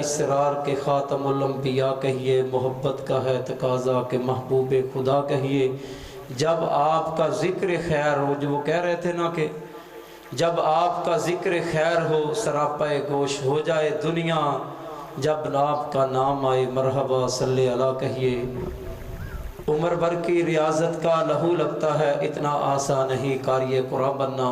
इसरार के ख़ातमुल अंबिया कहिए, मोहब्बत का है तकाज़ा के महबूब खुदा कहिए। जब आपका ज़िक्र खैर हो, जो वो कह रहे थे ना कि जब आपका ज़िक्र खैर हो सरापा गोश हो जाए दुनिया, जब आपका नाम आए मरहबा सल्ले अला कहिए। उम्र भर की रियाजत का लहू लगता है, इतना आसान नहीं कारिए कुरान बनना।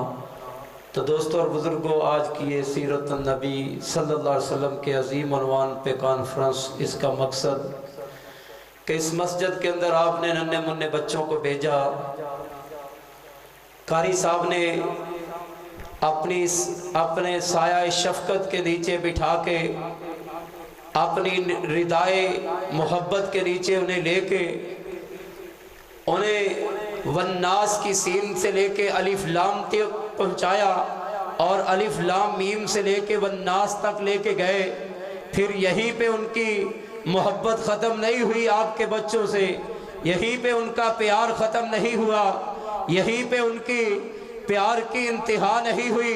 तो दोस्तों और बुज़ुर्गों, आज की ये सीरत नबी सल्लल्लाहु अलैहि वसल्लम के अजीम उन्वान पे कॉन्फ्रेंस, इसका मकसद कि इस मस्जिद के अंदर आपने नन्हे मुन्ने बच्चों को भेजा। कारी साहब ने अपने साया शफकत के नीचे बिठा के, अपनी रिदाए मोहब्बत के नीचे उन्हें लेके, उन्हें वन्नास की सीन से लेके अलिफ लाम तक पहुंचाया और अलिफ लाम मीम से लेके वन्नास तक लेके गए। फिर यहीं पे उनकी मोहब्बत ख़त्म नहीं हुई आपके बच्चों से, यहीं पे उनका प्यार ख़त्म नहीं हुआ, यहीं पे उनकी प्यार की इंतहा नहीं हुई,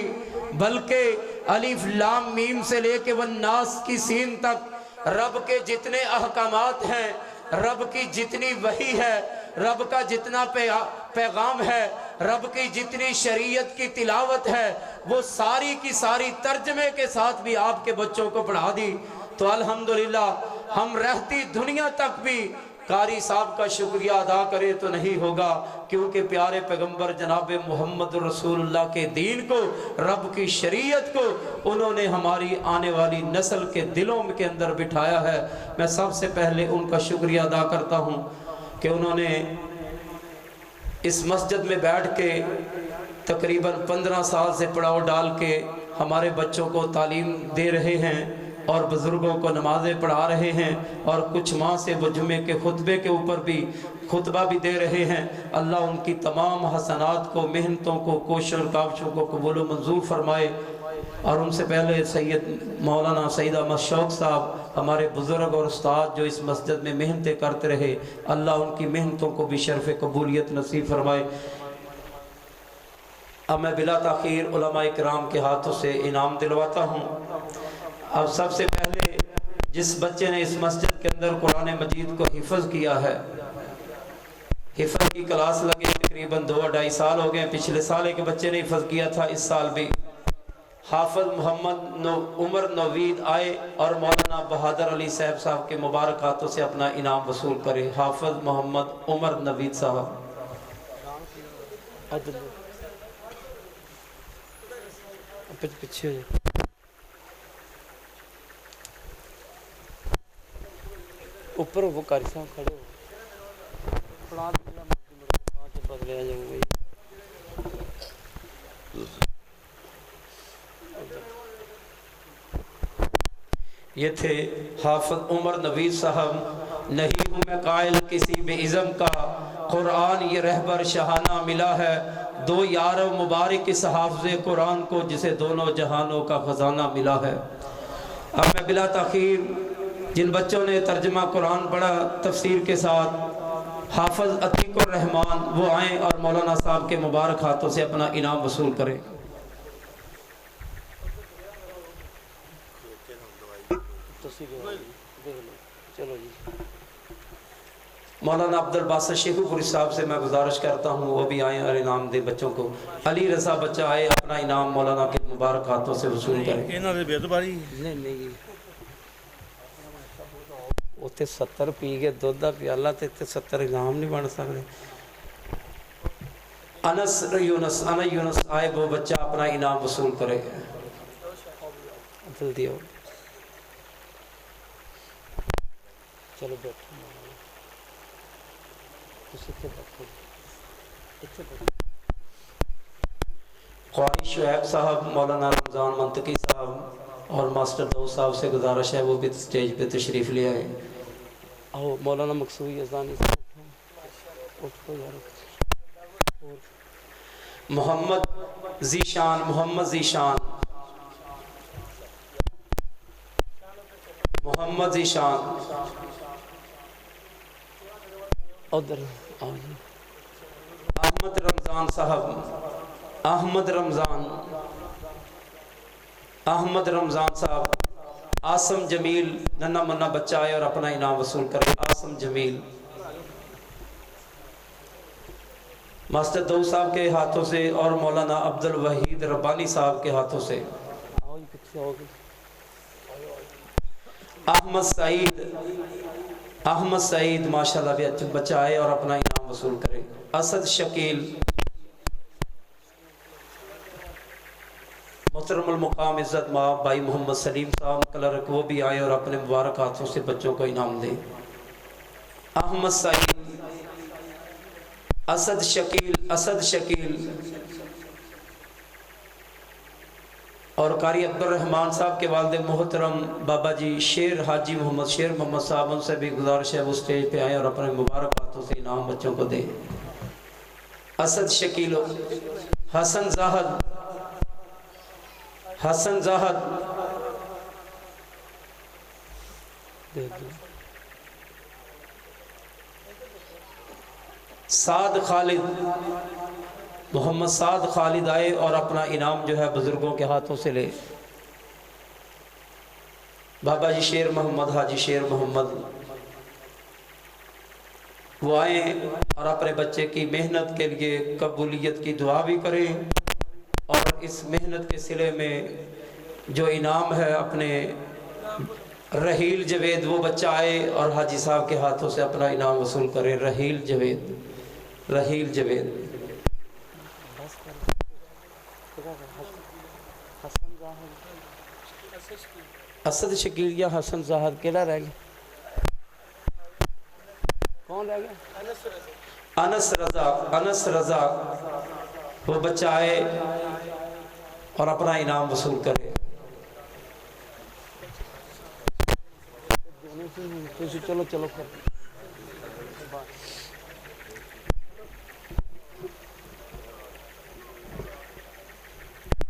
बल्कि अलिफ लाम मीम से लेके वन्नास की सीन तक रब के जितने अहकामात हैं, रब की जितनी वही है, रब का जितना पैगाम है, रब की जितनी शरीयत की तिलावत है, वो सारी की सारी तर्जमे के साथ भी आपके बच्चों को पढ़ा दी। तो अल्हम्दुलिल्लाह हम रहती दुनिया तक भी कारी साहब का शुक्रिया अदा करें तो नहीं होगा, क्योंकि प्यारे पैगंबर जनाब मोहम्मद रसूलुल्लाह के दीन को, रब की शरीयत को उन्होंने हमारी आने वाली नस्ल के दिलों के अंदर बिठाया है। मैं सबसे पहले उनका शुक्रिया अदा करता हूँ कि उन्होंने इस मस्जिद में बैठ के तकरीबन 15 साल से पड़ाव डाल के हमारे बच्चों को तालीम दे रहे हैं और बुज़ुर्गों को नमाज़ें पढ़ा रहे हैं, और कुछ माह से वो जुमे के खुतबे के ऊपर भी खुतबा भी दे रहे हैं। अल्लाह उनकी तमाम हसनात को, मेहनतों को, कोशिशों और काविशों को कबूल व मंजूर फरमाए। और उनसे पहले सैयद मौलाना सईद अहमद शौक साहब, हमारे बुज़ुर्ग और उस्ताद जो इस मस्जिद में मेहनतें करते रहे, अल्लाह उनकी मेहनतों को भी शर्फ़ कबूलियत नसीब फरमाए। अब मैं बिला ताख़ीर उलमा इकराम के हाथों से इनाम दिलवाता हूँ। अब सबसे पहले जिस बच्चे ने इस मस्जिद के अंदर कुरान मजीद को हिफ़्ज़ किया है, हिफ़्ज़ की क्लास लगे तकरीबन 2-2.5 साल हो गए। पिछले साल एक बच्चे ने हिफ़्ज़ किया था, इस साल भी हाफ़िज़ मोहम्मद उमर नवीद आए और मौलाना बहादुर अली साहब के मुबारक हाथों से अपना इनाम वसूल करे। हाफ़िज़ मोहम्मद उमर नवीद साहब, पीछे ऊपर वो कारी साहब खड़े हो, बदले आ जाएंगे। ये थे हाफ़िज़ उमर नवीद साहब। नहीं हूँ मैं कायल किसी बेइज़्म का, कुरान ये रहबर शहाना मिला है। दो यार मुबारक इस हाफ़िज़े कुरान को, जिसे दोनों जहानों का ख़जाना मिला है। अब मैं बिला ताख़ीर जिन बच्चों ने तर्जमा कुरान पढ़ा तफसीर के साथ, हाफ़िज़ अतीकुर रहमान, वो आएँ और मौलाना साहब के मुबारक हाथों से अपना इनाम वसूल करें। चलो जी, मौलाना अब्दुल बासित शेखुपुरी साहब से मैं गुजारिश करता हूँ वो भी आए और इनाम दे बच्चों को। अली रज़ा बच्चा आए, अपना इनाम मौलाना के मुबारक हाथों से वसूल करें। उत्थे 70 पी के दुध का प्याला तो इतने 70 इनाम नहीं बन सकते। अना यूनस आए, वो बच्चा अपना इनाम वसूल करेगा। जल्दी आओ, चलो बैठो, क़ारी शुएब साहब, मौलाना रमज़ान मंतकी साहब और मास्टर दो साहब से गुजारिश है वो भी स्टेज पे तशरीफ़ ले आए। आओ मौलाना मकसूद यज़ानी साहब, मोहम्मद ज़ीशान, मोहम्मद ज़ीशान, मोहम्मद ज़ीशान उधर आओ जी। अहमद रमज़ान साहब, अहमद रमज़ान, अहमद रमज़ान साहब, आसम जमील नन्ना मन्ना बच्चा आए और अपना इनाम वसूल करे। आसम जमील मास्टर दो साहब के हाथों से और मौलाना अब्दुल वहीद रब्बानी साहब के हाथों से। अहमद सईद माशाल्लाह भी अच्छा बच्चा आए और अपना इनाम वसूल करे। असद शकील मोहतरमुल मुकाम इज़्ज़त माब भाई मोहम्मद सलीम साहब क्लर्क, वो भी आए और अपने मुबारक हाथों से बच्चों को इनाम दे। अहमद सईद, असद शकील और कारी अब्दुल रहमान साहब के वालिद मोहतरम बाबा जी शेर हाजी मोहम्मद शेर मोहम्मद साहब, उनसे भी गुजारिश है वो स्टेज पे आए और अपने मुबारक हाथों से इनाम बच्चों को दे। असद शकील, हसन जाहद साद खालिद, मोहम्मद साद खालिद आए और अपना इनाम जो है बुजुर्गों के हाथों से ले। बाबा जी शेर मोहम्मद हाजी शेर मोहम्मद वो आए और अपने बच्चे की मेहनत के लिए कबूलियत की दुआ भी करें और इस मेहनत के सिले में जो इनाम है अपने रहील जवेद वो बच्चा आए और हाजी साहब के हाथों से अपना इनाम वसूल करे। रहील जवेद असद शकील या हसन जाहद केड़ा रह गया? कौन रह गया? अनस रजा वो बच्चा आए और अपना इनाम वसूल करे। चलो